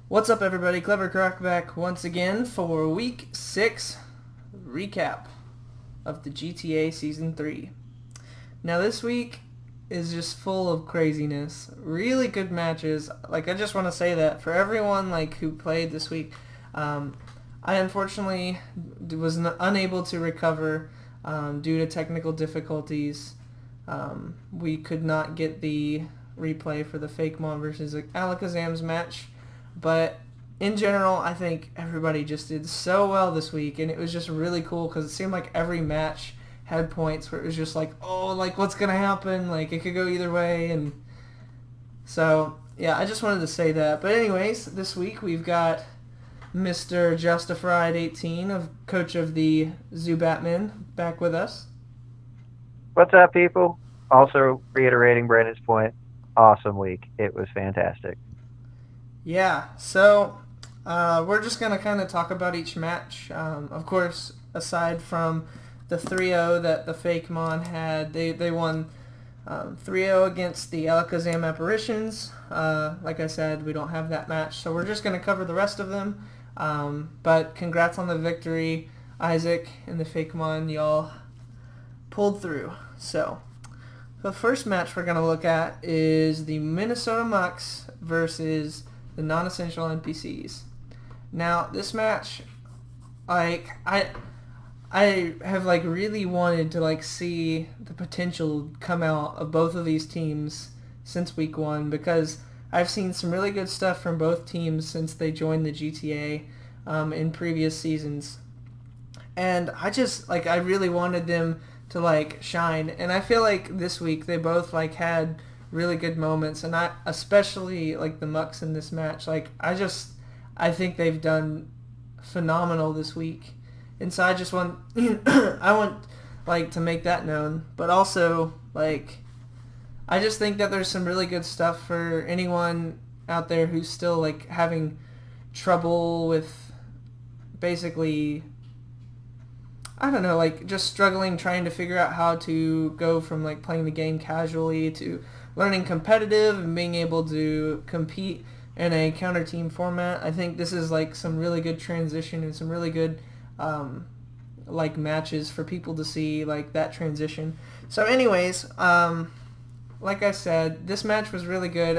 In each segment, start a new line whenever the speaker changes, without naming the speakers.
What's up, everybody? KleverKrok back once again for Week 6 recap of the GTA Season 3. Now, this week is just full of craziness. Really good matches. I just want to say that for everyone, who played this week, I unfortunately was unable to recover due to technical difficulties. We could not get the replay for the Fake Mon versus Alakazam's match. But in general, I think everybody just did so well this week, and it was just really cool because it seemed like every match had points where it was just what's going to happen? It could go either way. And so, yeah, I just wanted to say that. But anyways, this week we've got Mr. Justified18, coach of the Zubatman, back with us.
What's up, people? Also, reiterating Brandon's point, awesome week. It was fantastic.
Yeah, so we're just going to kind of talk about each match. Of course, aside from the 3-0 that the Fake Mon had, they won 3-0 against the Alakazam Apparitions. Like I said, we don't have that match, so we're just going to cover the rest of them. But congrats on the victory, Isaac and the Fake Mon. Y'all pulled through. So the first match we're going to look at is the Minnesota Mucks versus the non-essential NPCs. Now, this match, I have really wanted to see the potential come out of both of these teams since week 1, because I've seen some really good stuff from both teams since they joined the GTA in previous seasons. And I really wanted them to shine, and I feel like this week they both had really good moments, and I especially the Mucks in this match. I think they've done phenomenal this week, and so I just want I want to make that known. But also I just think that there's some really good stuff for anyone out there who's still having trouble with basically, I don't know, just struggling trying to figure out how to go from playing the game casually to learning competitive and being able to compete in a counter team format. I think this is some really good transition and some really good matches for people to see that transition. So anyways, like I said, this match was really good.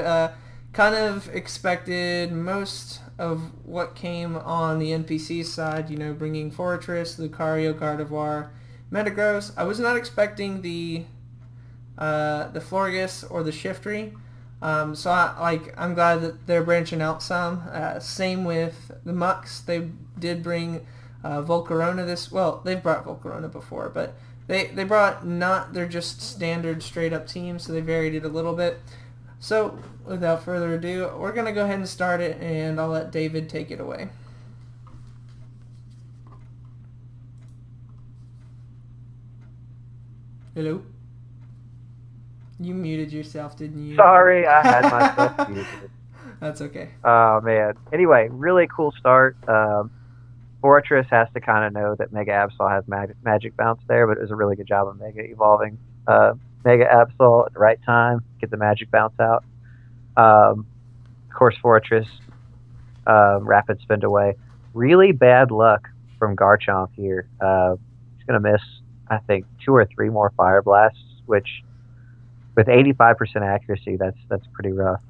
Kind of expected most of what came on the NPC side, bringing Fortress, Lucario, Gardevoir, Metagross. I was not expecting the Florges or the Shiftry. So I'm glad that they're branching out some. Same with the Mucks. They did bring Volcarona they've brought Volcarona before, but they brought not their just standard straight up team, so they varied it a little bit. So without further ado, we're going to go ahead and start it, and I'll let David take it away. Hello? You muted yourself, didn't you?
Sorry, I had myself muted.
That's okay.
Oh, man. Anyway, really cool start. Fortress has to kind of know that Mega Absol has magic bounce there, but it was a really good job of Mega evolving Mega Absol at the right time, get the magic bounce out. Of course, Fortress, rapid spin away. Really bad luck from Garchomp here. He's going to miss, I think, 2 or 3 more Fire Blasts, which with 85% accuracy, that's pretty rough.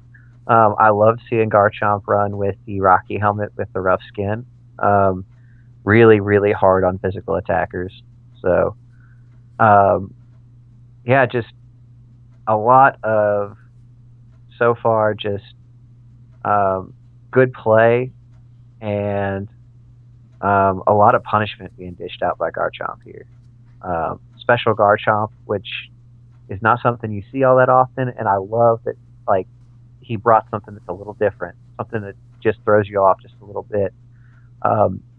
I loved seeing Garchomp run with the Rocky helmet with the rough skin. Really, really hard on physical attackers. So, yeah, just a lot of, so far, just good play and a lot of punishment being dished out by Garchomp here. Special Garchomp, which is not something you see all that often, and I love that he brought something that's a little different, something that just throws you off just a little bit.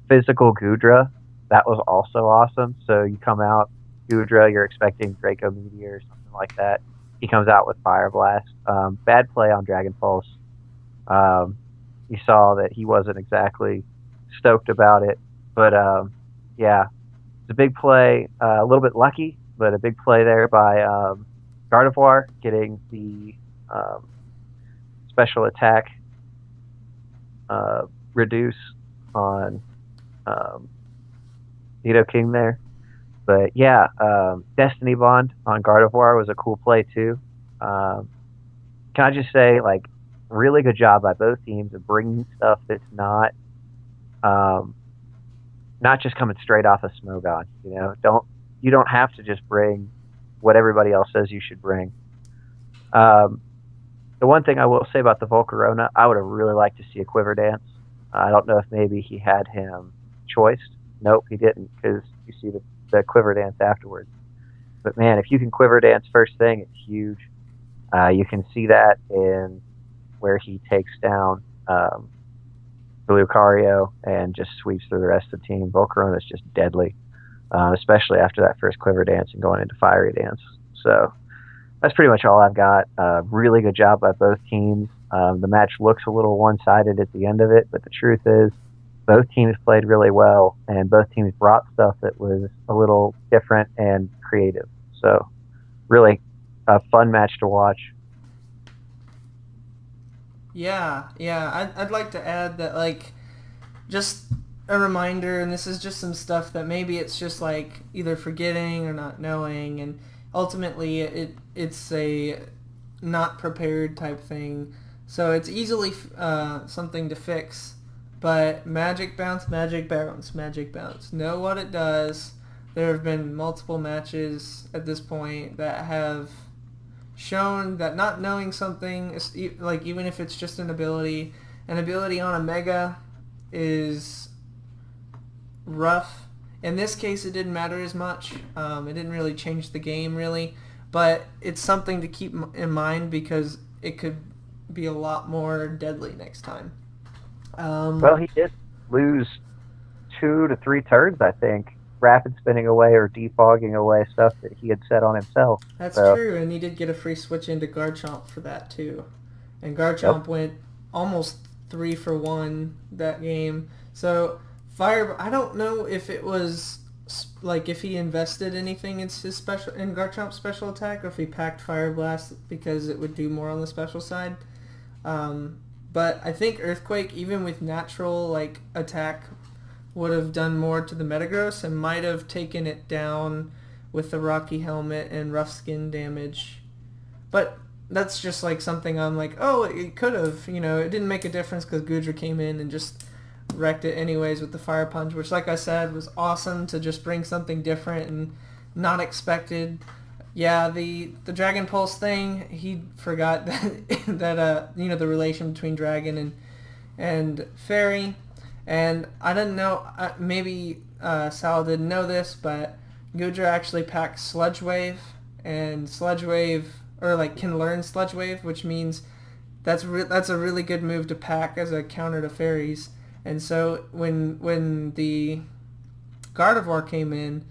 Physical Goodra, that was also awesome. So you come out, Goodra, you're expecting Draco Meteor or something like that. He comes out with Fire Blast. Bad play on Dragon Pulse. You saw that he wasn't exactly stoked about it, but yeah, it's a big play, a little bit lucky, but a big play there by Gardevoir getting the special attack reduce on um, Nidoking there. But yeah, Destiny Bond on Gardevoir was a cool play too. Um, can I just say, like, really good job by both teams of bringing stuff that's um, not just coming straight off of Smogon. You don't have to just bring what everybody else says you should bring. Um, the one thing I will say about the Volcarona, I would have really liked to see a Quiver Dance. I don't know if maybe he had him choiced. Nope, he didn't, because you see the Quiver Dance afterwards. But man, if you can Quiver Dance first thing, it's huge. You can see that in where he takes down Lucario and just sweeps through the rest of the team. Volcarona is just deadly, especially after that first Quiver Dance and going into Fiery Dance. So that's pretty much all I've got. Really good job by both teams. The match looks a little one-sided at the end of it, but the truth is both teams played really well, and both teams brought stuff that was a little different and creative. So really a fun match to watch.
Yeah, yeah. I'd like to add that, like, just a reminder, and this is just some stuff that maybe it's just like either forgetting or not knowing, and ultimately it's a not prepared type thing. So it's easily something to fix. But Magic Bounce, Magic Bounce, Magic Bounce. Know what it does. There have been multiple matches at this point that have shown that not knowing something, like even if it's just an ability on a Mega is rough. In this case, it didn't matter as much. It didn't really change the game, really. But it's something to keep in mind because it could be a lot more deadly next time.
Well, he did lose 2 to 3 turns, I think, rapid spinning away or defogging away stuff that he had set on himself.
That's true, and he did get a free switch into Garchomp for that too. And Garchomp went almost 3 for 1 that game. So I don't know if it was like if he invested anything in Garchomp's special attack, or if he packed Fire Blast because it would do more on the special side. But I think Earthquake, even with natural like attack, would have done more to the Metagross and might have taken it down with the Rocky Helmet and Rough Skin damage. But that's just like something I'm like, oh, it could have. It didn't make a difference because Goodra came in and just wrecked it anyways with the Fire Punch, which, like I said, was awesome to just bring something different and not expected. Yeah, the Dragon Pulse thing, he forgot that the relation between Dragon and Fairy. And I didn't know, maybe Sal didn't know this, but Goodra actually packs Sludge Wave, and Sludge Wave, or like can learn Sludge Wave, which means that's a really good move to pack as a counter to Fairies. And so when the Gardevoir came in,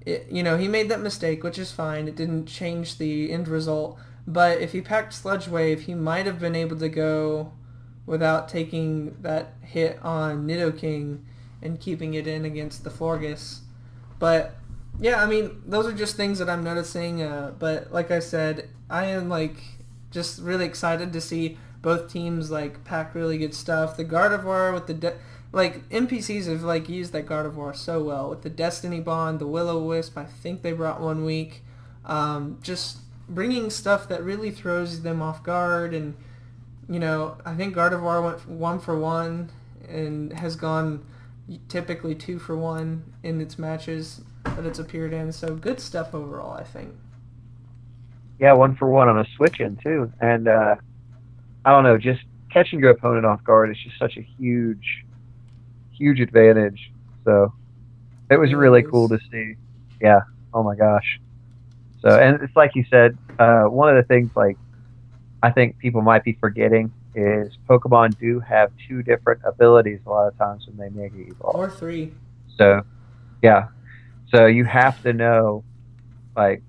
he made that mistake, which is fine. It didn't change the end result. But if he packed Sludge Wave, he might have been able to go without taking that hit on Nidoking and keeping it in against the Florges. But yeah, I mean, those are just things that I'm noticing. But like I said, I am like just really excited to see both teams like pack really good stuff. The Gardevoir with the NPCs have like used that Gardevoir so well with the Destiny Bond, the Will-O-Wisp. I think they brought 1 week. Just bringing stuff that really throws them off guard, and I think Gardevoir went 1 for 1 and has gone typically 2 for 1 in its matches that it's appeared in. So good stuff overall, I think.
Yeah, 1 for 1 on a switch in too, and I don't know, just catching your opponent off guard is just such a huge advantage. So it was really cool to see. Yeah. Oh my gosh. So, and it's like you said, one of the things like I think people might be forgetting is Pokemon do have 2 different abilities a lot of times when they Mega Evolve.
Or 3.
So, yeah. So you have to know like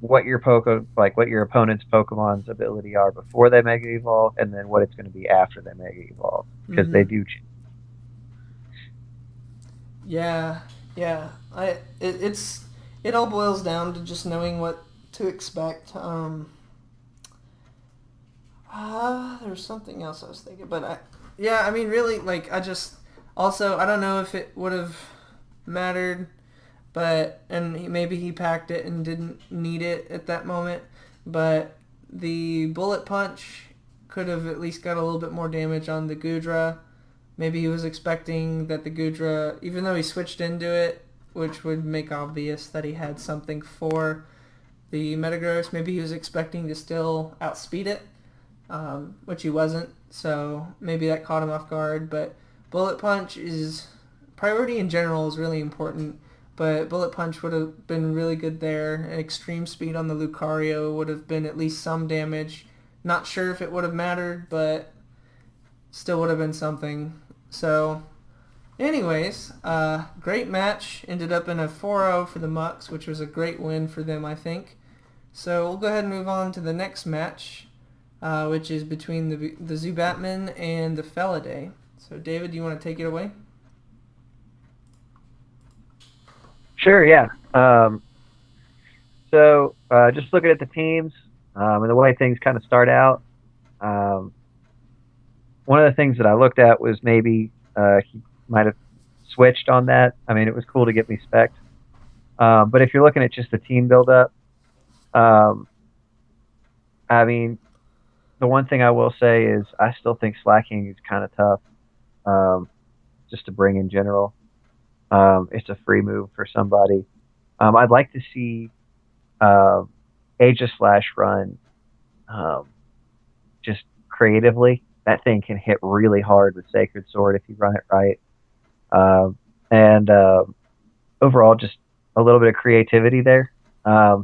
what your opponent's Pokemon's ability are before they Mega Evolve, and then what it's going to be after they Mega Evolve, because they do change.
Yeah. It all boils down to just knowing what to expect. There's something else I was thinking, but Yeah, I mean, really, like, also, I don't know if it would have mattered, but, and maybe he packed it and didn't need it at that moment, but the bullet punch could have at least got a little bit more damage on the Gudra. Maybe he was expecting that the Gudra, even though he switched into it, which would make obvious that he had something for the Metagross, maybe he was expecting to still outspeed it, which he wasn't. So maybe that caught him off guard. But Bullet Punch is priority in general is really important. But Bullet Punch would have been really good there. And Extreme Speed on the Lucario would have been at least some damage. Not sure if it would have mattered, but still would have been something. So, anyways, great match. Ended up in a 4-0 for the Mucks, which was a great win for them, I think. So we'll go ahead and move on to the next match, which is between the Zubatman and the Felidae. So, David, do you want to take it away?
Sure, yeah. Just looking at the teams and the way things kind of start out, one of the things that I looked at was maybe he might have switched on that. I mean, it was cool to get me spec'd. But if you're looking at just the team build-up, I mean, the one thing I will say is I still think slacking is kind of tough just to bring in general. It's a free move for somebody. I'd like to see Aegis-Slash run just creatively. That thing can hit really hard with Sacred Sword if you run it right. And overall, just a little bit of creativity there. I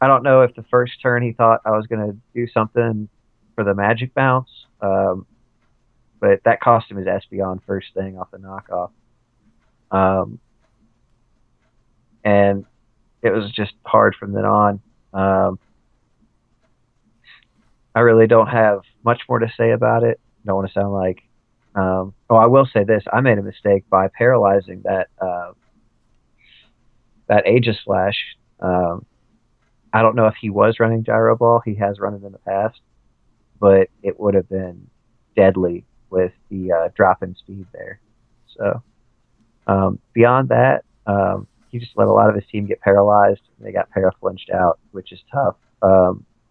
don't know if the first turn he thought I was going to do something for the Magic Bounce, but that cost him his Espeon first thing off the knockoff. And it was just hard from then on. I really don't have much more to say about it. Don't want to sound like... I will say this. I made a mistake by paralyzing that Aegis-Slash. I don't know if he was running Gyro Ball. He has run it in the past. But it would have been deadly with the drop in speed there. So beyond that, he just let a lot of his team get paralyzed. They got para-flinched out, which is tough.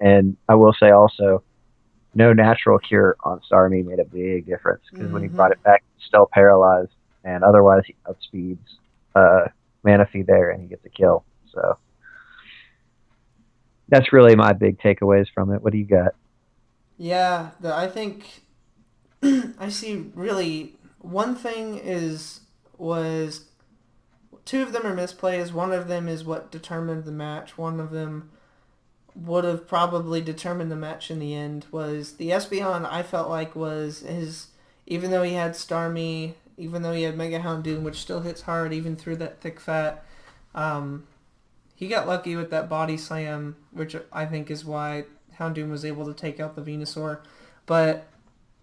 And I will say also, no natural cure on Starmie made a big difference because when he brought it back, still paralyzed, and otherwise he outspeeds Manaphy there and he gets a kill. So that's really my big takeaways from it. What do you got?
Yeah, I think I see really one thing was two of them are misplays. One of them is what determined the match. One of them would have probably determined the match in the end. Was the Espeon, I felt like, was his, even though he had Starmie, even though he had Mega Houndoom, which still hits hard even through that thick fat, he got lucky with that body slam, which I think is why Houndoom was able to take out the Venusaur. But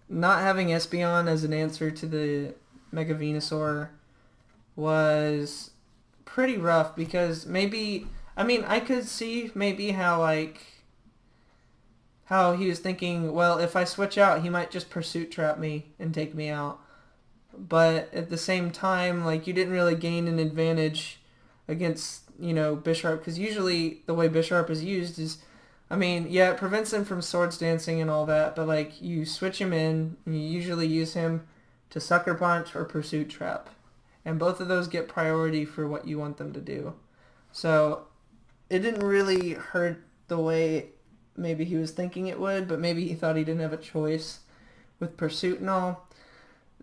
not having Espeon as an answer to the Mega Venusaur was pretty rough because maybe... I mean, I could see maybe how he was thinking, well, if I switch out, he might just Pursuit Trap me and take me out. But at the same time, like, you didn't really gain an advantage against, Bisharp, because usually the way Bisharp is used is, I mean, yeah, it prevents him from Swords Dancing and all that, but, like, you switch him in, and you usually use him to Sucker Punch or Pursuit Trap. And both of those get priority for what you want them to do. So it didn't really hurt the way maybe he was thinking it would, but maybe he thought he didn't have a choice with Pursuit and all.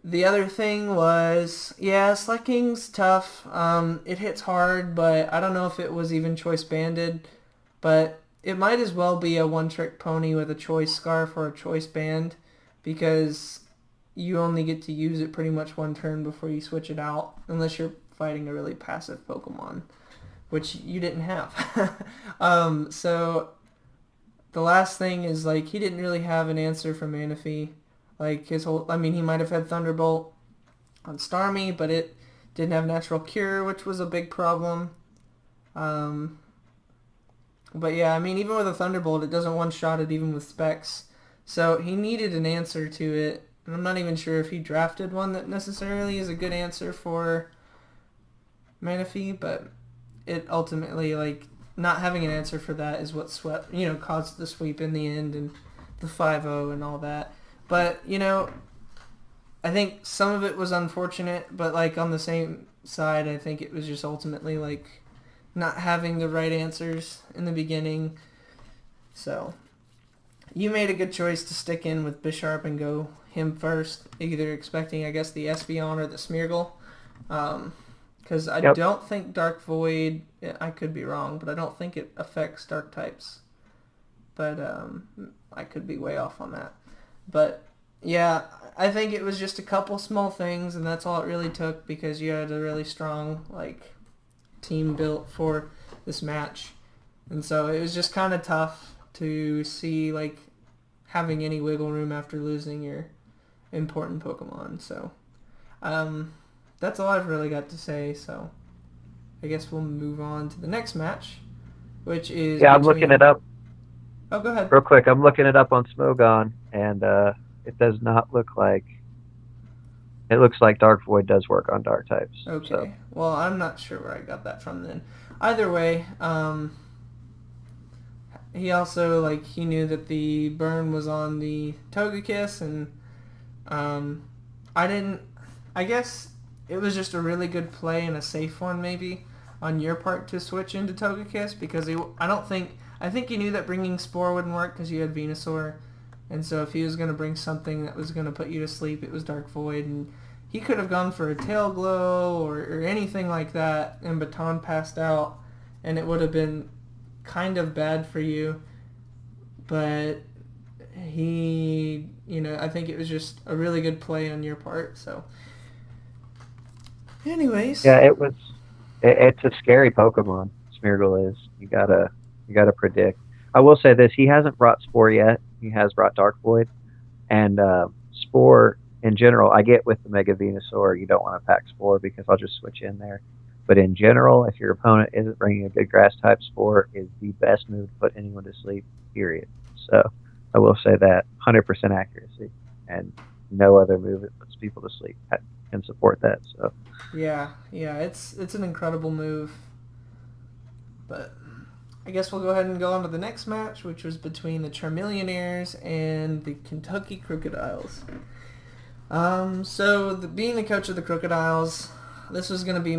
The other thing was, yeah, Slacking's tough. It hits hard, but I don't know if it was even choice banded. But it might as well be a one-trick pony with a choice scarf or a choice band, because you only get to use it pretty much one turn before you switch it out, unless you're fighting a really passive Pokemon, which you didn't have. So the last thing is, like, he didn't really have an answer for Manaphy. Like, he might have had Thunderbolt on Starmie, but it didn't have Natural Cure, which was a big problem. But yeah, I mean, even with a Thunderbolt, it doesn't one-shot it even with Specs. So he needed an answer to it. and I'm not even sure if he drafted one that necessarily is a good answer for Manaphy, but it ultimately, like, not having an answer for that is what caused the sweep in the end and the 5-0 and all that. But, I think some of it was unfortunate, but, like, on the same side, I think it was just ultimately, like, not having the right answers in the beginning. So, you made a good choice to stick in with Bisharp and go him first, either expecting, I guess, the Espeon or the Smeargle. Because I don't think Dark Void, I could be wrong, but I don't think it affects Dark types. But I could be way off on that. But yeah, I think it was just a couple small things, and that's all it really took, because you had a really strong team built for this match. And so it was just kind of tough to see having any wiggle room after losing your important Pokemon. So that's all I've really got to say. So I guess we'll move on to the next match, which is
I'm looking it up.
Oh, go ahead.
Real quick, I'm looking it up on Smogon, and it does not look like... It looks like Dark Void does work on Dark types.
Okay.
So.
Well, I'm not sure where I got that from then. Either way, he also, he knew that the burn was on the Togekiss, and I guess it was just a really good play and a safe one, maybe, on your part to switch into Togekiss, because I think he knew that bringing Spore wouldn't work because you had Venusaur, and so if he was going to bring something that was going to put you to sleep, it was Dark Void, and he could have gone for a Tail Glow or anything like that, and Baton passed out, and it would have been kind of bad for you, but he, I think it was just a really good play on your part, so. Anyways.
Yeah, it's a scary Pokemon, Smeargle is. You gotta predict. I will say this, he hasn't brought Spore yet. He has brought Dark Void. And Spore, in general, I get with the Mega Venusaur, you don't want to pack Spore because I'll just switch in there. But in general, if your opponent isn't bringing a good Grass-type, Spore is the best move to put anyone to sleep, period. So I will say that, 100% accuracy. And no other move that puts people to sleep can support that. So
Yeah, it's an incredible move. But I guess we'll go ahead and go on to the next match, which was between the Charmillionaires and the Kentucky Krookodiles. So being the coach of the Krookodiles, this was going to be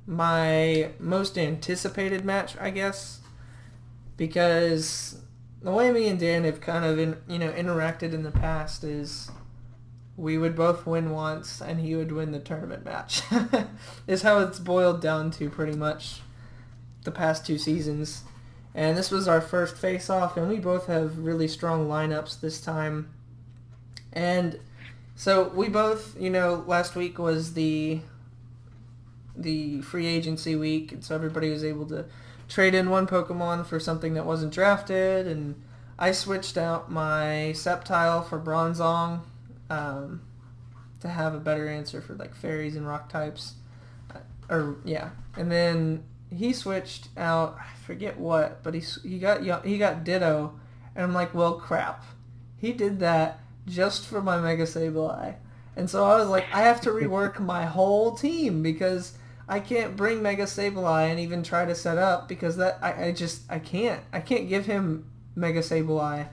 my most anticipated match, I guess, because the way me and Dan have kind of interacted in the past is we would both win once and he would win the tournament match. Is how it's boiled down to pretty much the past 2 seasons. And this was our first face-off, and we both have really strong lineups this time. And so we both, last week was the free agency week, and so everybody was able to trade in one Pokemon for something that wasn't drafted, and I switched out my Sceptile for Bronzong to have a better answer for fairies and rock types. And then he switched out, I forget what, but he got Ditto, and I'm like, well, crap. He did that just for my Mega Sableye. And so I was like, I have to rework my whole team because I can't bring Mega Sableye and even try to set up because I can't give him Mega Sableye.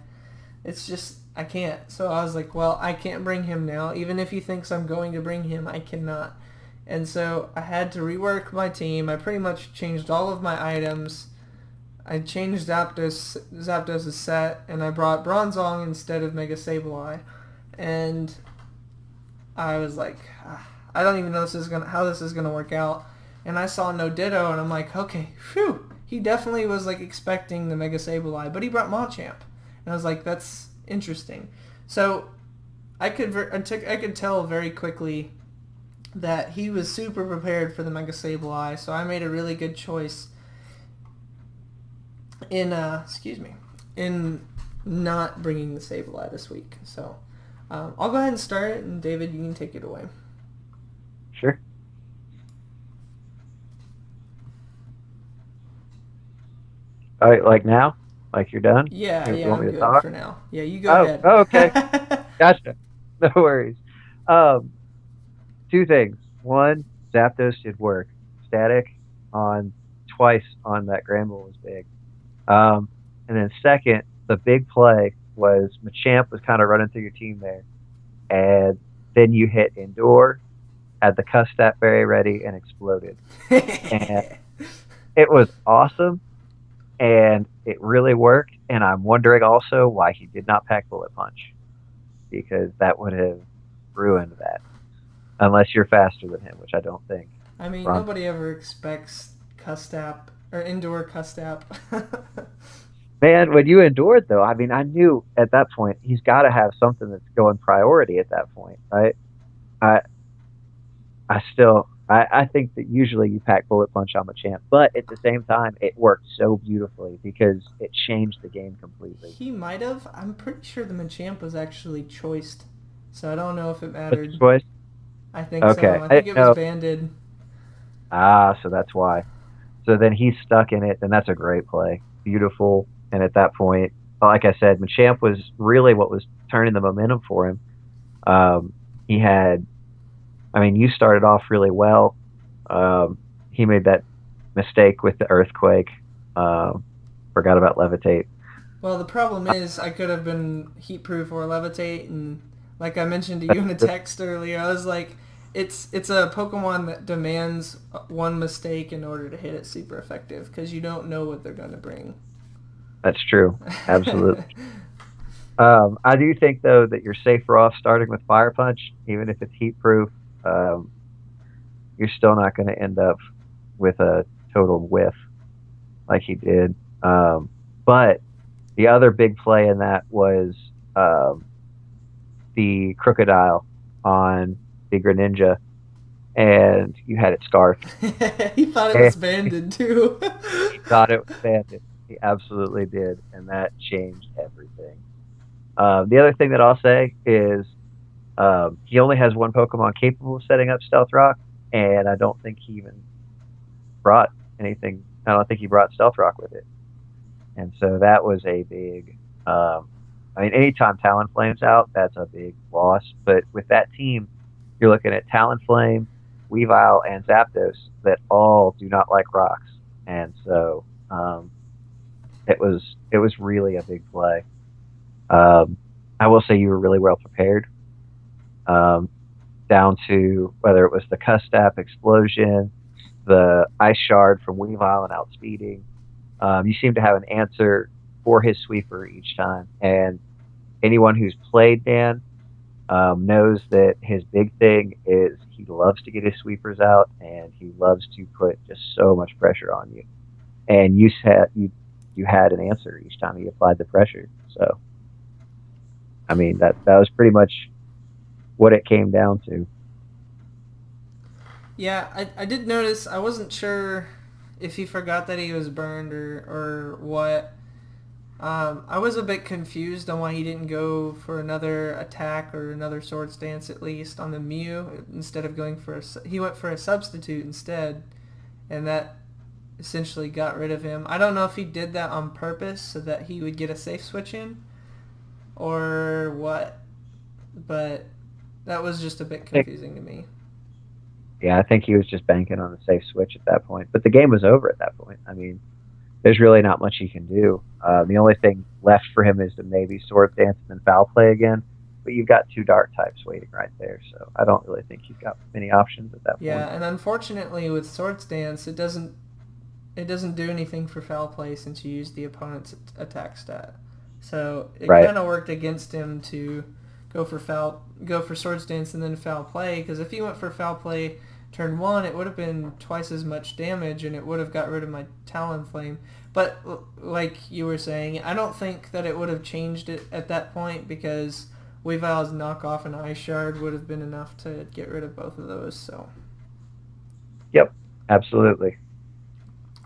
It's just, I can't. So I was like, well, I can't bring him now. Even if he thinks I'm going to bring him, I cannot. And so I had to rework my team. I pretty much changed all of my items. I changed Zapdos' set, and I brought Bronzong instead of Mega Sableye. And I was like, I don't even know how this is gonna work out. And I saw no Ditto, and I'm like, okay, phew. He definitely was expecting the Mega Sableye, but he brought Machamp, and I was like, that's interesting. So I could tell very quickly that he was super prepared for the Mega Sableye, so I made a really good choice in not bringing the Sableye this week. So I'll go ahead and start it, and David, you can take it away.
Sure. All right, now? You're done?
Yeah,
you want
I'm
me to
good
talk?
for now. Yeah, you go ahead.
Oh, okay. Gotcha. No worries. Um, two things. One, Zapdos did work. Static on twice on that Granbull was big. Um, and then second, the big play was Machamp was kind of running through your team there, and then you hit Endure, had the Custap Berry ready, and exploded. And it was awesome, and it really worked. And I'm wondering also why he did not pack Bullet Punch, because that would have ruined that. Unless you're faster than him, which I don't think.
I mean,
Ron,
nobody ever expects Custap or indoor Custap.
man, when you endured though, I mean, I knew at that point he's got to have something that's going priority at that point, right? I I think that usually you pack Bullet Punch on Machamp, but at the same time, it worked so beautifully because it changed the game completely.
He might have. I'm pretty sure the Machamp was actually choiced, so I don't know if it
What's
mattered.
the choice?
I think
Okay,
so. I
I
think
didn't
it was
know.
banded.
Ah, so that's why. So then he's stuck in it, and that's a great play. Beautiful. And at that point, like I said, Machamp was really what was turning the momentum for him. He had, I mean, you started off really well. He made that mistake with the earthquake. Forgot about levitate.
Well, the problem is I could have been heat proof or levitate, and like I mentioned to you
That's
in a text earlier, I was like, it's a Pokemon that demands one mistake in order to hit it super effective because you don't know what they're going to bring.
that's true. Absolutely. I do think though that you're safer off starting with Fire Punch, even if it's heat proof. Um, you're still not going to end up with a total whiff like he did. But the other big play in that was um, the Crocodile on the Greninja, and you had it scarfed.
He thought it
And
was banded too.
he thought it was banded. He absolutely did, and that changed everything. The other thing that I'll say is he only has one Pokemon capable of setting up Stealth Rock, and I don't think he even brought anything. I don't think he brought Stealth Rock with it, and so that was a big. I mean, anytime Talonflame's out, that's a big loss. But with that team, you're looking at Talonflame, Weavile, and Zapdos that all do not like rocks, and so it was really a big play. Um, I will say you were really well prepared, um, down to whether it was the Custap explosion, the Ice Shard from Weavile and outspeeding. You seem to have an answer for his sweeper each time, and anyone who's played Dan knows that his big thing is he loves to get his sweepers out, and he loves to put just so much pressure on you. And you had an answer each time he applied the pressure. So I mean that was pretty much what it came down to.
Yeah, I did notice. I wasn't sure if he forgot that he was burned or what. I was a bit confused on why he didn't go for another attack or another Swords Dance at least on the Mew instead of going for he went for a substitute instead, and that essentially got rid of him. I don't know if he did that on purpose so that he would get a safe switch in or what, but that was just a bit confusing to me.
Yeah, I think he was just banking on a safe switch at that point. But the game was over at that point. I mean, there's really not much he can do. The only thing left for him is to maybe Swords Dance and then Foul Play again. But you've got two Dark types waiting right there, so I don't really think he's got many options at that point.
Yeah, and unfortunately with Swords Dance, it doesn't do anything for Foul Play since you use the opponent's attack stat. So it
Right.
kind of worked against him to go for Swords Dance and then Foul Play, because if he went for Foul Play turn 1, it would have been twice as much damage and it would have got rid of my Talonflame. But like you were saying, I don't think that it would have changed it at that point because Weavile's knockoff and Ice Shard would have been enough to get rid of both of those. So
Yep, absolutely.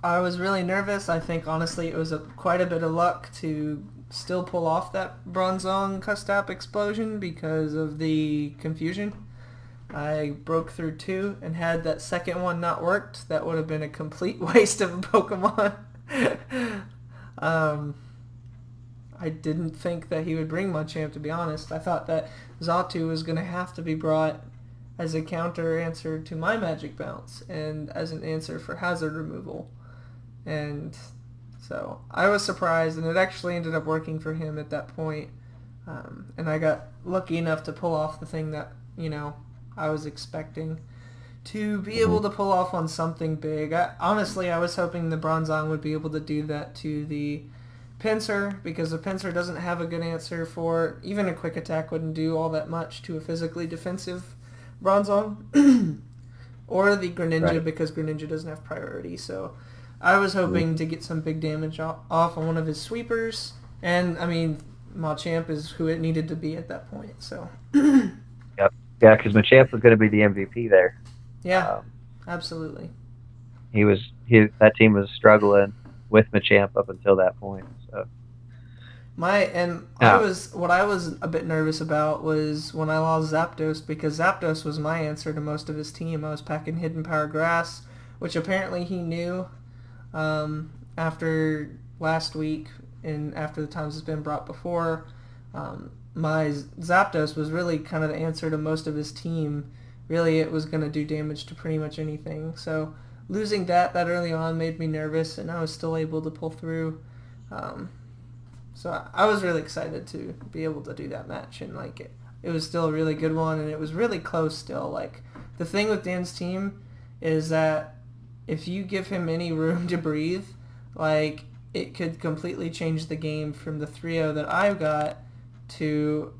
I was really nervous. I think honestly it was quite a bit of luck to still pull off that Bronzong Custap explosion because of the confusion. I broke through 2 and had that second one not worked, that would have been a complete waste of a Pokemon. I I didn't think that he would bring Machamp, to be honest. I thought that Xatu was going to have to be brought as a counter answer to my Magic Bounce and as an answer for hazard removal. And so I was surprised, and it actually ended up working for him at that point. And I got lucky enough to pull off the thing that, I was expecting to be able to pull off on something big. Honestly, I was hoping the Bronzong would be able to do that to the Pinsir, because the Pinsir doesn't have a good answer for, even a quick attack wouldn't do all that much to a physically defensive Bronzong. Or the Greninja,
Right.
because Greninja doesn't have priority. So I was hoping to get some big damage off on one of his sweepers. And, Machamp is who it needed to be at that point. So
Yep. Yeah, because Machamp was going to be the MVP there.
yeah, absolutely.
That team was struggling with Machamp up until that point. So
What I was a bit nervous about was when I lost Zapdos, because Zapdos was my answer to most of his team. I was packing Hidden Power Grass, which apparently he knew after last week and after the times it's been brought before. My Zapdos was really kind of the answer to most of his team. Really, it was going to do damage to pretty much anything. So losing that early on made me nervous, and I was still able to pull through. So I was really excited to be able to do that match, and it was still a really good one, and it was really close still. The thing with Dan's team is that if you give him any room to breathe, it could completely change the game from the 3-0 that I've got to,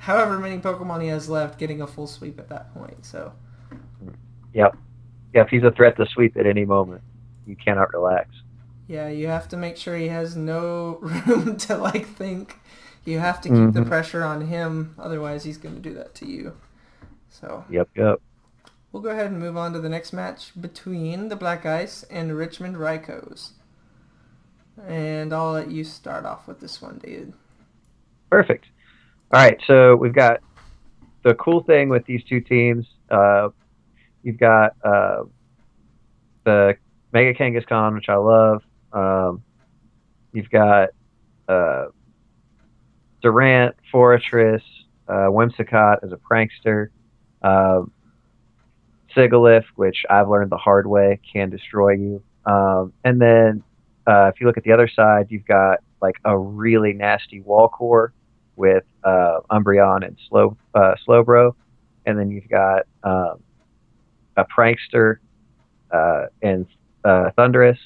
however many Pokemon he has left, getting a full sweep at that point. So
yep. Yeah, if he's a threat to sweep at any moment, you cannot relax.
yeah, you have to make sure he has no room to think. You have to keep the pressure on him, otherwise he's going to do that to you. So
Yep.
we'll go ahead and move on to the next match between the Black Ice and Richmond Raikos. And I'll let you start off with this one, David.
Perfect. All right, so we've got the cool thing with these two teams. You've got the Mega Kangaskhan, which I love. You've got Durant, Fortress, Whimsicott as a prankster, Sigilyph, which I've learned the hard way, can destroy you. And then if you look at the other side, you've got a really nasty wall core with Umbreon and Slowbro, and then you've got a prankster and Thundurus,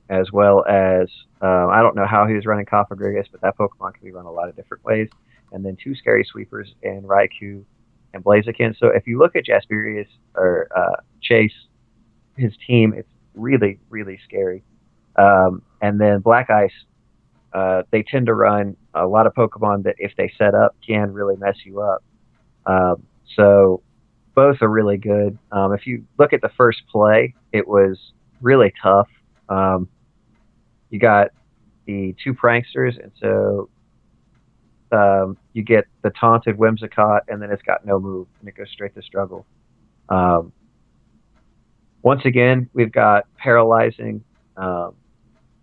as well as I don't know how he was running Cofagrigus, but that Pokemon can be run a lot of different ways. And then two Scary Sweepers in Raikou and Blaziken. So if you look at Jasperius or Chase, his team, it's really, really scary. And then Black Ice, they tend to run a lot of Pokemon that if they set up can really mess you up. So both are really good. If you look at the first play, it was really tough. You got the two pranksters, and so you get the taunted Whimsicott, and then it's got no move, and it goes straight to struggle. Once again, we've got paralyzing.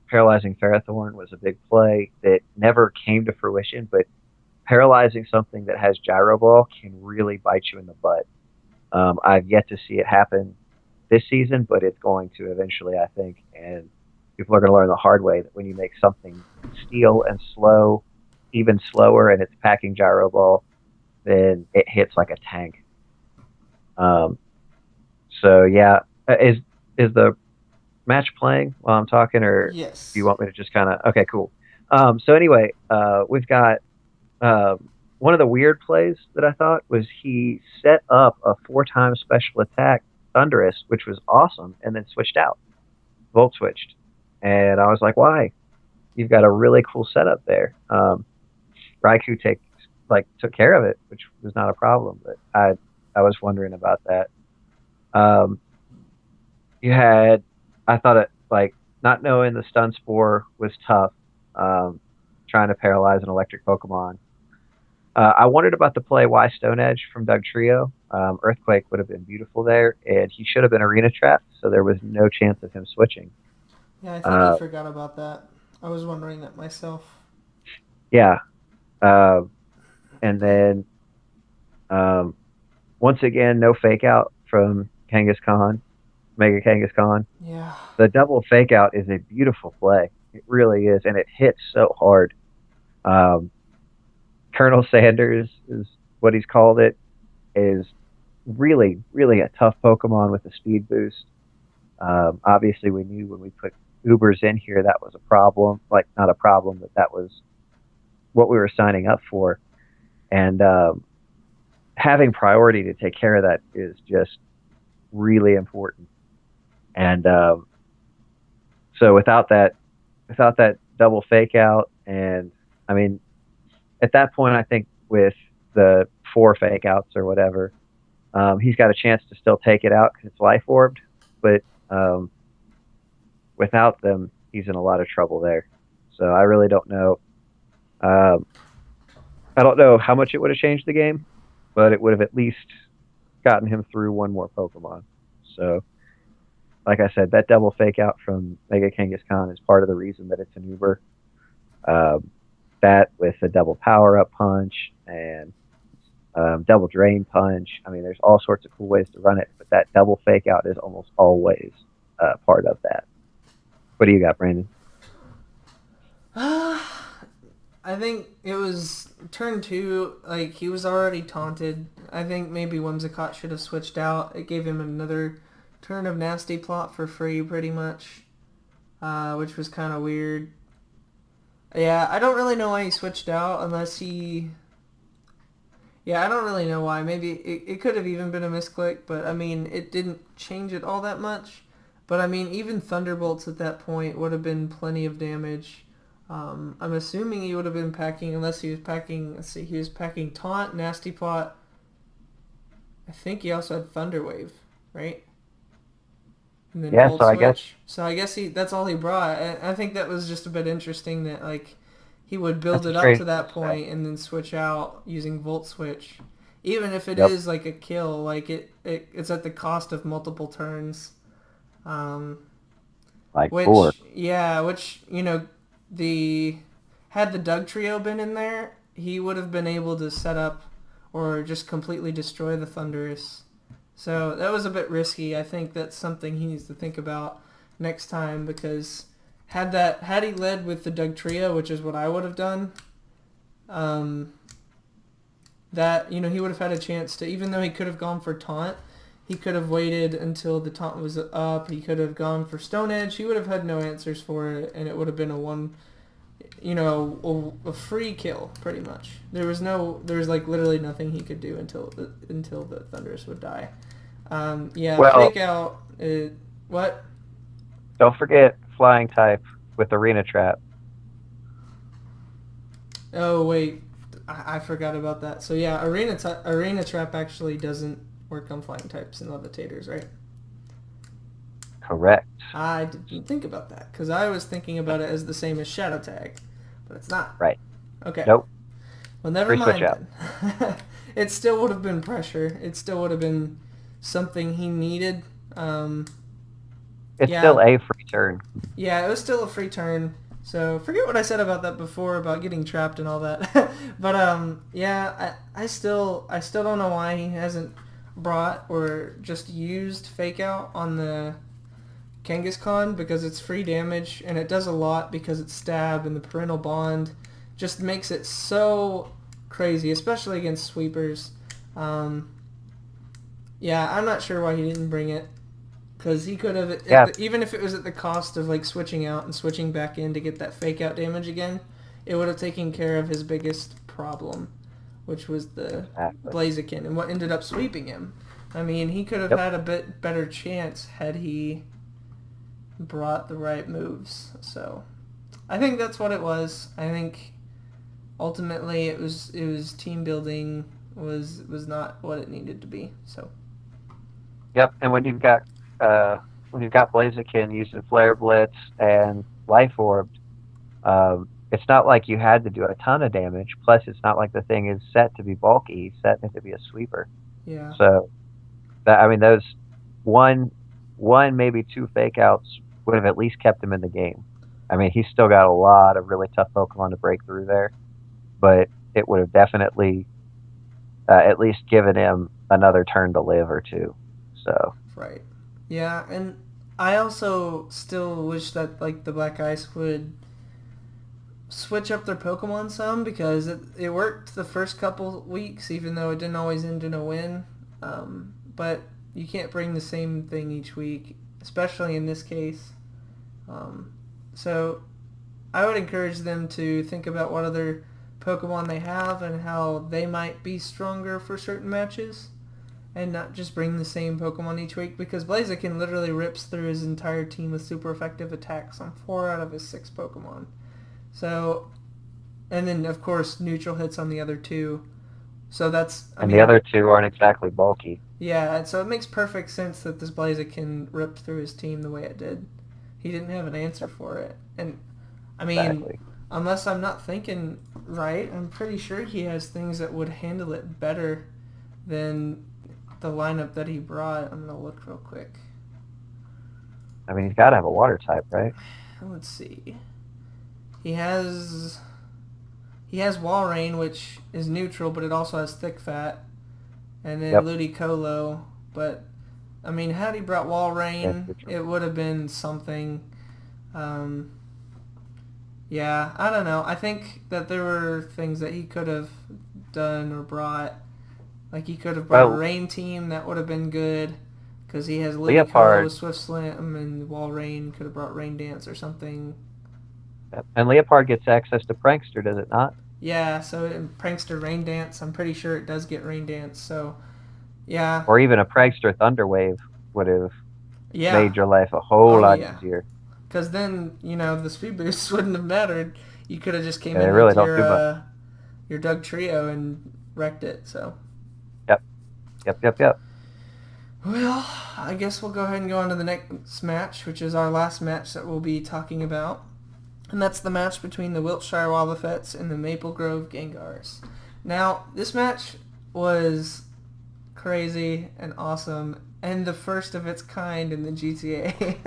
Paralyzing Ferrothorn was a big play that never came to fruition, but paralyzing something that has Gyro Ball can really bite you in the butt. I've yet to see it happen this season, but it's going to eventually, I think, and people are going to learn the hard way that when you make something steel and slow, even slower, and it's packing Gyro Ball, then it hits like a tank. So yeah, is the match playing while I'm talking, or
yes,
do you want me to just kind of... Okay, cool. So anyway, we've got one of the weird plays that I thought was he set up a 4-time special attack Thundurus, which was awesome, and then switched out, Volt switched, and I was like, why? You've got a really cool setup there. Raikou took care of it, which was not a problem, but I was wondering about that. I thought it, not knowing the Stun Spore was tough, trying to paralyze an electric Pokemon. I wondered about the play Y Stone Edge from Doug Trio. Earthquake would have been beautiful there, and he should have been Arena Trapped, so there was no chance of him switching.
Yeah, I think I forgot about that. I was wondering that myself.
Yeah. And then um, once again, no fake out from Kangaskhan, Mega Kangaskhan.
Yeah.
The double fake out is a beautiful play. It really is, and it hits so hard. Um, Colonel Sanders is what he's called it. Is really, really a tough Pokemon with a speed boost. Obviously, we knew when we put Ubers in here that was a problem. Like, not a problem, but that was what we were signing up for. And having priority to take care of that is just really important. And so without that double fake out, and I mean, at that point, I think with the 4 fake outs or whatever, he's got a chance to still take it out because it's life orbed. But um, without them, he's in a lot of trouble there. So I really don't know. Um, I don't know how much it would have changed the game, but it would have at least gotten him through one more Pokemon. So, like I said, that double fake out from Mega Kangaskhan is part of the reason that it's an Uber. Um, that with a double power up punch and double drain punch. I mean, there's all sorts of cool ways to run it, but that double fake out is almost always part of that. What do you got, Brandon?
I think it was turn 2, like, he was already taunted. I think maybe Whimsicott should have switched out. It gave him another turn of Nasty Plot for free, pretty much, which was kind of weird. Yeah, I don't really know why he switched out unless he... Yeah, I don't really know why. Maybe it could have even been a misclick, but, I mean, it didn't change it all that much. But, I mean, even Thunderbolts at that point would have been plenty of damage. I'm assuming he would have been packing, unless he was packing, let's see, he was packing Taunt, Nasty Plot. I think he also had Thunder Wave, right? And then
Yeah,
Volt
so I guess
Switch. So I guess that's all he brought. I think that was just a bit interesting that, like, he would build
that's a
it up
strange
to
thing
that
to say.
point and then switch out using Volt Switch. Even if it
Yep,
is, like, a kill, like, it's at the cost of multiple turns. Um,
like 4.
which, you know, had the Doug trio been in there, he would have been able to set up or just completely destroy the Thunderous. So that was a bit risky. I think that's something he needs to think about next time, because had he led with the Doug trio, which is what I would have done, um, that, you know, he would have had a chance to, even though he could have gone for taunt, he could have waited until the taunt was up. He could have gone for Stone Edge. He would have had no answers for it, and it would have been a free kill, pretty much. There was like literally nothing he could do until the Thunderous would die. Yeah,
Well,
fake out. What?
don't forget flying type with Arena Trap.
Oh wait, I forgot about that. So yeah, Arena Trap actually doesn't work on flying types and levitators, right?
Correct.
I didn't think about that because I was thinking about it as the same as Shadow Tag, but it's not.
Right.
Okay.
Nope.
Well, never
Free switch
mind
out.
then. It still would have been pressure. It still would have been something he needed.
It's still
Yeah,
a free turn.
yeah, it was still a free turn. So forget what I said about that before about getting trapped and all that. But yeah, I still don't know why he hasn't brought or just used fake out on the Kangaskhan, because it's free damage and it does a lot because it's stab and the parental bond just makes it so crazy, especially against sweepers. Yeah, I'm not sure why he didn't bring it, because he could have,
Yeah,
even if it was at the cost of like switching out and switching back in to get that fake out damage again, it would have taken care of his biggest problem, which was the
exactly.
Blaziken and what ended up sweeping him. I mean, he could have
Yep.
had a bit better chance had he brought the right moves. So I think that's what it was. I think ultimately it was team building was not what it needed to be. So
Yep. And when you've got Blaziken using Flare Blitz and Life Orbed, it's not like you had to do a ton of damage. Plus, it's not like the thing is set to be bulky. It's set to be a sweeper.
yeah,
So that, I mean, those one maybe 2 fake outs would have at least kept him in the game. I mean, he's still got a lot of really tough Pokemon to break through there. but it would have definitely at least given him another turn to live or two. So
Right. Yeah, and I also still wish that like the Black Ice would switch up their Pokemon some because it worked the first couple weeks, even though it didn't always end in a win. But you can't bring the same thing each week, especially in this case. So I would encourage them to think about what other Pokemon they have and how they might be stronger for certain matches, and not just bring the same Pokemon each week, because Blaziken literally rips through his entire team with super effective attacks on 4 out of his 6 Pokemon. So, and then of course neutral hits on the other 2. So that's, I
and
mean,
the other two aren't exactly bulky.
yeah, and so it makes perfect sense that this Blaziken ripped through his team the way it did. He didn't have an answer for it. And, I mean,
Exactly.
unless I'm not thinking right, I'm pretty sure he has things that would handle it better than the lineup that he brought. I'm going to look real quick.
I mean, he's got to have a water type, right?
Let's see. He has Walrein, which is neutral, but it also has Thick Fat. And then
Yep.
Ludicolo. But, I mean, had he brought Walrein, it would have been something. Yeah, I don't know. I think that there were things that he could have done or brought. Like, he could have brought a Rain team. That would have been good. Because he has Ludicolo, Swift Slam, and Walrein. Could have brought Rain Dance or something.
Yep. And Leopard gets access to Prankster, does it not?
Yeah, so in Prankster Rain Dance, I'm pretty sure it does get Rain Dance. So, yeah.
Or even a Prankster Thunder Wave would have
Yeah.
made your life a whole lot easier.
Because then, the speed boosts wouldn't have mattered. You could have just came
Yeah,
in
really
with your Doug Trio and wrecked it. So.
Yep.
Well, I guess we'll go ahead and go on to the next match, which is our last match that we'll be talking about. And that's the match between the Wiltshire Wobbuffets and the Maple Grove Gengars. Now, this match was crazy and awesome, and the first of its kind in the GTA.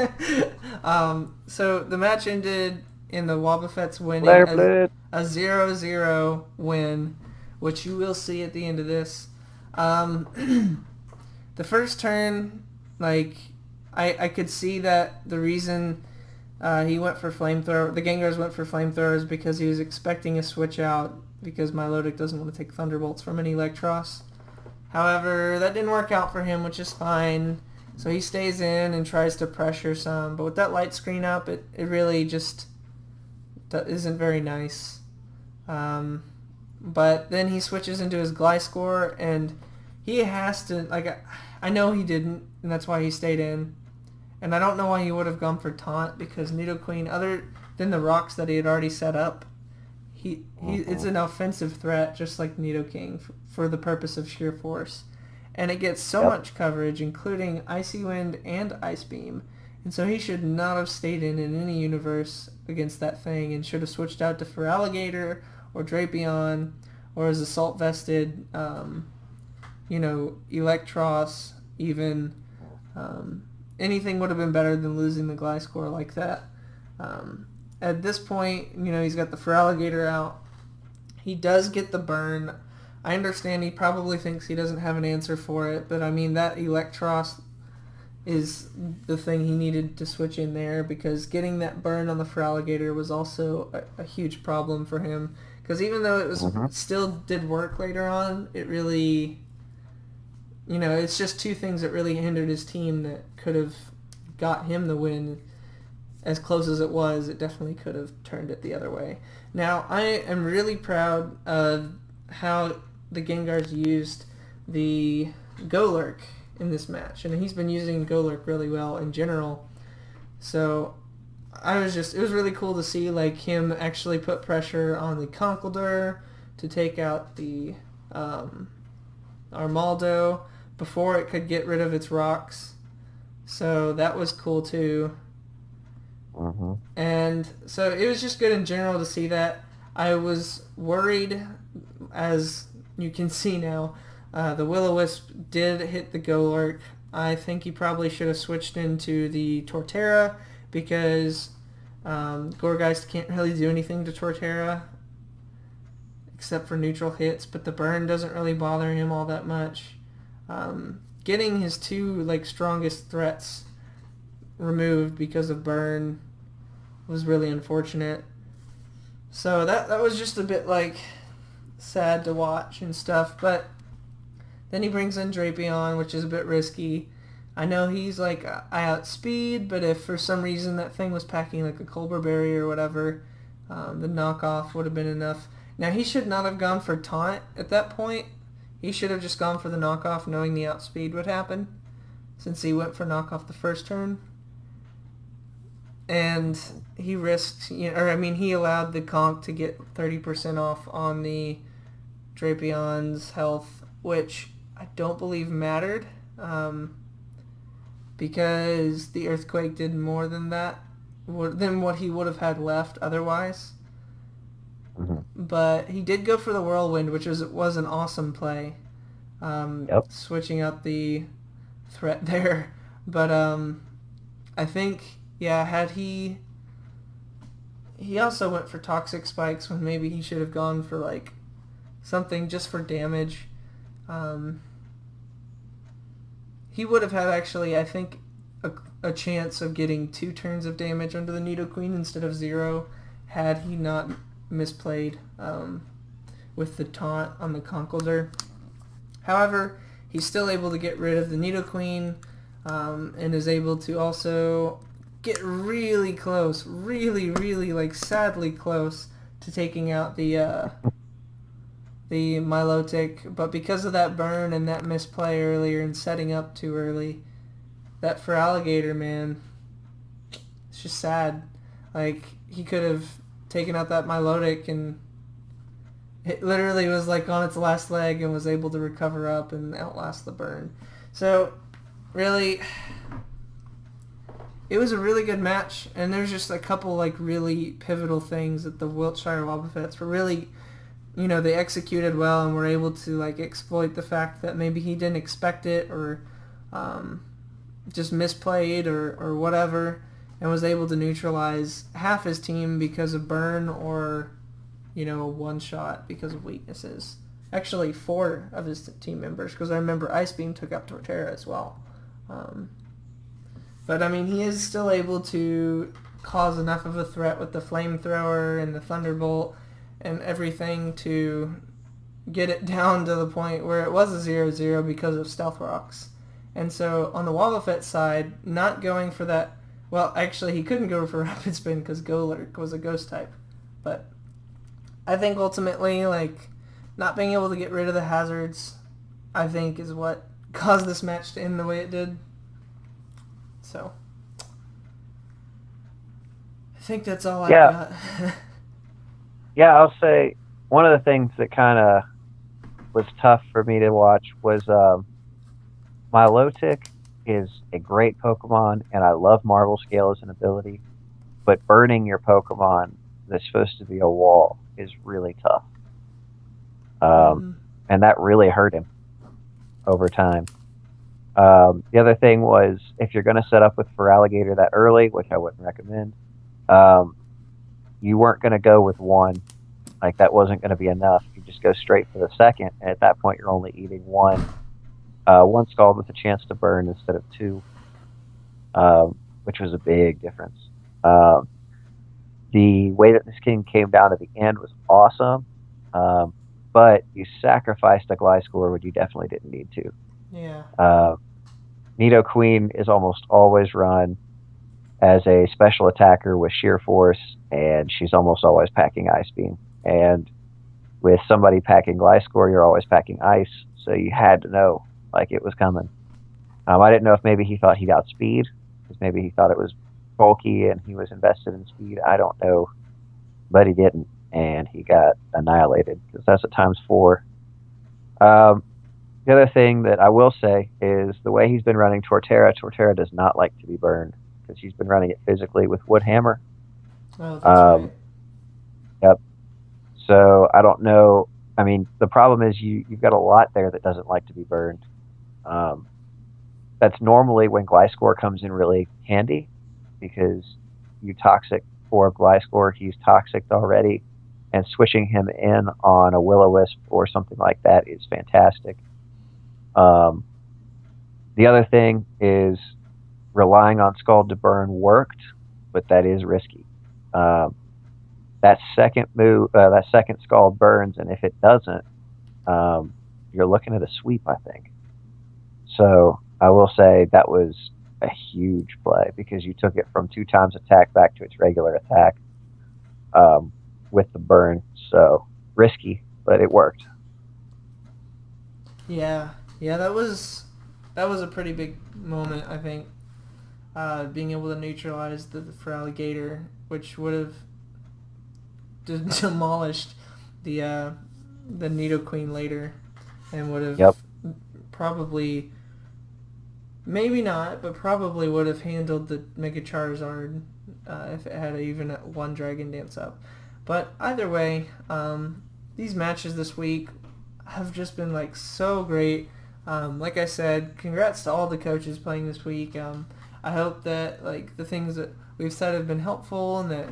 So the match ended in the Wobbuffets winning a 0-0 win, which you will see at the end of this. The first turn, I could see that the reason he went for flamethrower, the Gengars went for flamethrowers because he was expecting a switch out because Milotic doesn't want to take Thunderbolts from an Electros. However, that didn't work out for him, which is fine. So he stays in and tries to pressure some. But with that light screen up, it really just isn't very nice. But then he switches into his Gliscor, and he has to, I know he didn't, and that's why he stayed in. And I don't know why he would have gone for Taunt, because Nidoqueen, other than the rocks that he had already set up, it's an offensive threat, just like Nidoking, for the purpose of sheer force. And it gets so much coverage, including Icy Wind and Ice Beam. And so he should not have stayed in any universe against that thing, and should have switched out to Feraligatr or Drapion, or his Assault Vested, Electros, even. Anything would have been better than losing the Gliscor like that. At this point, he's got the Feraligatr out. He does get the burn. I understand he probably thinks he doesn't have an answer for it, but I mean, that Electros is the thing he needed to switch in there, because getting that burn on the Feraligatr was also a huge problem for him. Because even though it was still did work later on, it really... it's just two things that really hindered his team that could have got him the win. As close as it was, it definitely could have turned it the other way. Now, I am really proud of how the Gengars used the Golurk in this match. And he's been using Golurk really well in general. So, it was really cool to see him actually put pressure on the Conkeldurr to take out the Armaldo before it could get rid of its rocks. So that was cool too. And so it was just good in general to see that. I was worried, as you can see now, the Will-O-Wisp did hit the Golurk. I think he probably should have switched into the Torterra, because Gourgeist can't really do anything to Torterra except for neutral hits, but the burn doesn't really bother him all that much. Getting his two strongest threats removed because of burn was really unfortunate. So that was just a bit sad to watch and stuff. But then he brings in Drapion, which is a bit risky. I know he's I outspeed, but if for some reason that thing was packing a Colbur Berry or whatever, the knockoff would have been enough. Now he should not have gone for taunt at that point. He should have just gone for the knockoff knowing the outspeed would happen, since he went for knockoff the first turn. And he risked, he allowed the Conch to get 30% off on the Drapion's health, which I don't believe mattered, because the Earthquake did more than that, than what he would have had left otherwise.
Mm-hmm.
But he did go for the Whirlwind, which was an awesome play. Switching out the threat there. But I think, had he also went for Toxic Spikes when maybe he should have gone for something just for damage. He would have had actually, I think, a chance of getting 2 turns of damage under the Nidoqueen instead of 0 had he not misplayed with the taunt on the Conkeldurr. However, he's still able to get rid of the Nidoqueen and is able to also get really close, really sadly close to taking out the Milotic. But because of that burn and that misplay earlier and setting up too early, that for Alligator, man, it's just sad. He could have taken out that Milotic and it literally was on its last leg and was able to recover up and outlast the burn. So really, it was a really good match, and there's just a couple really pivotal things that the Wiltshire Wobbuffets were really, they executed well and were able to exploit the fact that maybe he didn't expect it or just misplayed or whatever, and was able to neutralize half his team because of burn or, one shot because of weaknesses. Actually, 4 of his team members, because I remember Ice Beam took up Torterra as well. But he is still able to cause enough of a threat with the Flamethrower and the Thunderbolt and everything to get it down to the point where it was a 0-0 because of Stealth Rocks. And so on the Wobbuffet side, not going for that... Well, actually, he couldn't go for Rapid Spin because Golurk was a Ghost type. But I think ultimately, not being able to get rid of the hazards, I think, is what caused this match to end the way it did. So, I think that's all I got.
Yeah, I'll say one of the things that kind of was tough for me to watch was Milotic is a great Pokemon, and I love Marvel Scale as an ability, but burning your Pokemon that's supposed to be a wall is really tough. And that really hurt him over time. The other thing was, if you're going to set up with Feraligatr that early, which I wouldn't recommend, you weren't going to go with 1. That wasn't going to be enough. You just go straight for the second, and at that point you're only eating 1 Scald with a chance to burn instead of 2, which was a big difference. The way that this game came down at the end was awesome, but you sacrificed a Gliscor when you definitely didn't need to.
Yeah.
Nidoqueen is almost always run as a special attacker with sheer force, and she's almost always packing Ice Beam. And with somebody packing Gliscor, you're always packing Ice, so you had to know it was coming. I didn't know if maybe he thought he'd outspeed, because maybe he thought it was bulky and he was invested in speed. I don't know, but he didn't, and he got annihilated because that's at ×4. The other thing that I will say is the way he's been running Torterra does not like to be burned because he's been running it physically with Woodhammer.
Oh, that's right.
Yep. So I don't know. The problem is you've got a lot there that doesn't like to be burned. That's normally when Gliscor comes in really handy because you toxic for Gliscor, he's toxic already, and switching him in on a will-o-wisp or something like that is fantastic. The other thing is relying on Scald to Burn worked, but that is risky. That second move, that second Scald burns, and if it doesn't, you're looking at a sweep, I think. So I will say that was a huge play because you took it from 2 times attack back to its regular attack with the burn. So risky, but it worked.
Yeah, that was a pretty big moment, I think. Being able to neutralize the Feraligatr, which would have demolished the Nidoqueen later, and would have probably, maybe not, but probably would have handled the Mega Charizard if it had even 1 Dragon Dance up. But either way, these matches this week have just been like so great. Like I said, congrats to all the coaches playing this week. I hope that like the things that we've said have been helpful, and that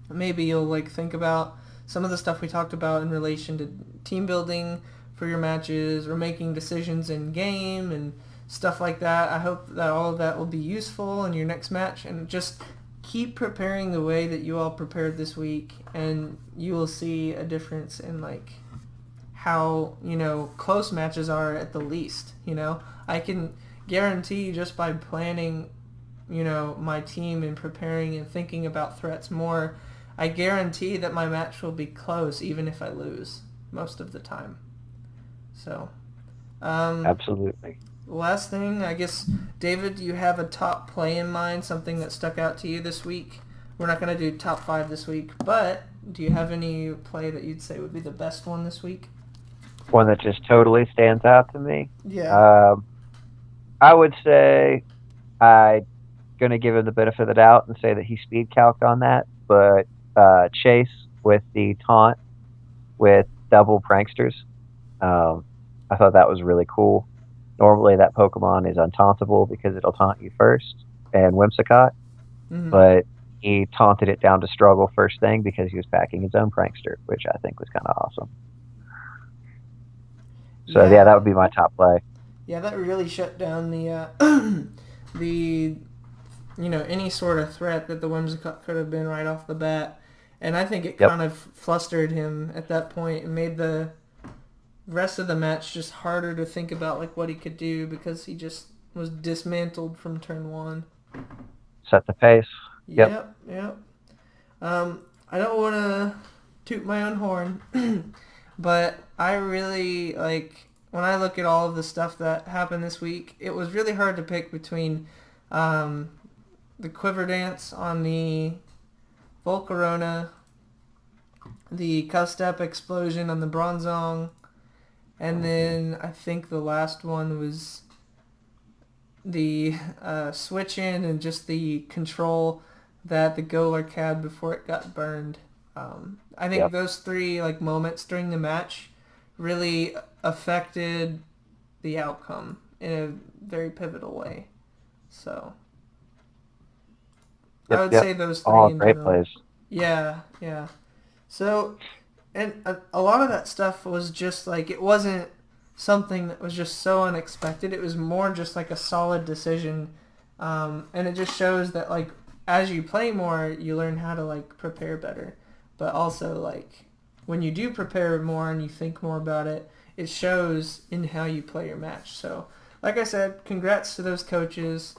maybe you'll like think about some of the stuff we talked about in relation to team building for your matches or making decisions in game and stuff like that. I hope that all of that will be useful in your next match, and just keep preparing the way that you all prepared this week, and you will see a difference in like how, you know, close matches are at the least. You know, I can guarantee just by planning, you know, my team and preparing and thinking about threats more, I guarantee that my match will be close even if I lose most of the time. So,
Absolutely.
last thing, I guess, David, do you have a top play in mind, something that stuck out to you this week? We're not going to do top 5 this week, but do you have any play that you'd say would be the best one this week?
One that just totally stands out to me?
Yeah.
I would say I'm going to give him the benefit of the doubt and say that he speed calced on that, but Chase with the taunt with double pranksters, I thought that was really cool. Normally that Pokemon is untauntable because it'll taunt you first, and Whimsicott, but he taunted it down to struggle first thing because he was packing his own prankster, which I think was kind of awesome. So yeah, that would be my top play.
Yeah, that really shut down the the, you know, any sort of threat that the Whimsicott could have been right off the bat. And I think it kind of flustered him at that point and made the rest of the match just harder to think about like what he could do, because he just was dismantled from turn 1.
Set the pace.
Yep. I don't want to toot my own horn, but I really, like, when I look at all of the stuff that happened this week, it was really hard to pick between the Quiver Dance on the Volcarona, the Custep Explosion on the Bronzong, and then I think the last one was the switch in and just the control that the Golurk had before it got burned. I think those 3 like moments during the match really affected the outcome in a very pivotal way. So I would say those 3
all
in
great
general.
plays.
Yeah. So, and a lot of that stuff was just like, it wasn't something that was just so unexpected. It was more just like a solid decision, and it just shows that like as you play more, you learn how to like prepare better. But also like when you do prepare more and you think more about it, it shows in how you play your match. So, like I said, congrats to those coaches.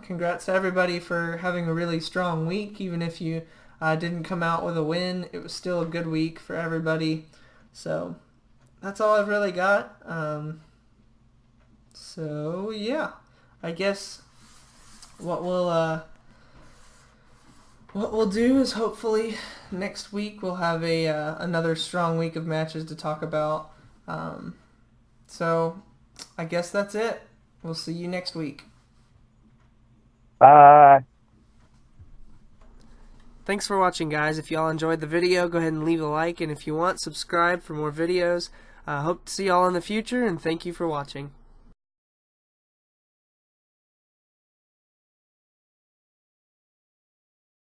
Congrats to everybody for having a really strong week. Even if you didn't come out with a win, it was still a good week for everybody. So that's all I've really got. So yeah, I guess what we'll do is hopefully next week we'll have another strong week of matches to talk about. So I guess that's it. We'll see you next week.
Bye.
Thanks for watching, guys. If y'all enjoyed the video, go ahead and leave a like, and if you want, subscribe for more videos. Hope to see y'all in the future, and thank you for watching.